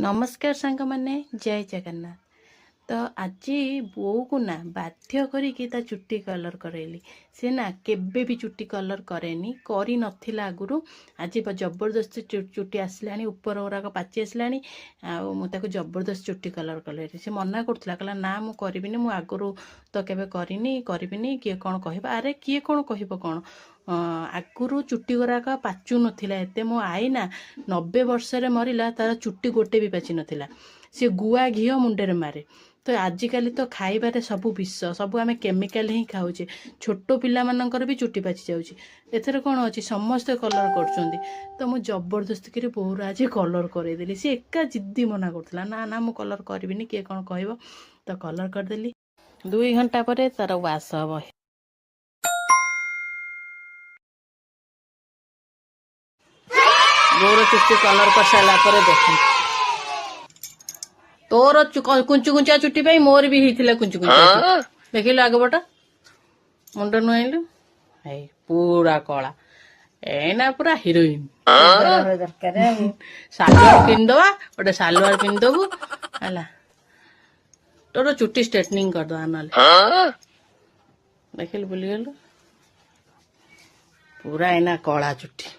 नमस्कार सांग मैंने जय जगन्नाथ। तो आज बोऊ को ना बाध्य करिकी ता चुट्टी कलर करैली। से ना केबे भी चुट्टी कलर करेनी करी नथिला आगुरु। आज जबरदस्ती चुट्टी आसलानी ऊपर गुराक पाचि आसलानी आको जबरदस्त चुट्टी कलर कले। से मना करथला कहला ना मु करिबिनी मु आगुरु तो केबे करिबिनी किए कौन कहबा। अरे किए कौन कहबो कौन आगुरु चुट्टी गुराक पाचु नथिला एते मो आई ना 90 वर्ष मरिला तार चुट्टी गोटे भी पाचि नथिला। सी गुआ घी मुंडे मारे। तो आजिकल तो खाइबारे सबू विष सबू आम केमिकाल ही खाऊे। छोट पिला मानकर भी चुट्टी पाचि जाऊँगी। एथर कौन अच्छी समस्ते कलर कर। तो मुझे जबरदस्ती कर बोर आज कलर करदेली। सी एका जिद्दी मना करथला ना ना मु कलर करिबिनी किए कौन कहबो। तो कलर करदेली 2 घंटा पर तार वाश हम। बोर चुट्टी कलर कर सारा पर देख तोर कुंचु कुंचा चुट्टी पे मोर भी होता कुंचु कुंचा देखिलु आग बटा मुंड नुआइलु पूरा कला एना पूरा हिरोइन सालुआर पिंदवा गोटे सालुआर पिंदबू है तोर चुट्टी स्ट्रेटनिंग करदे ना देखिलु बुलीगलु पूरा एना कला चुट्टी।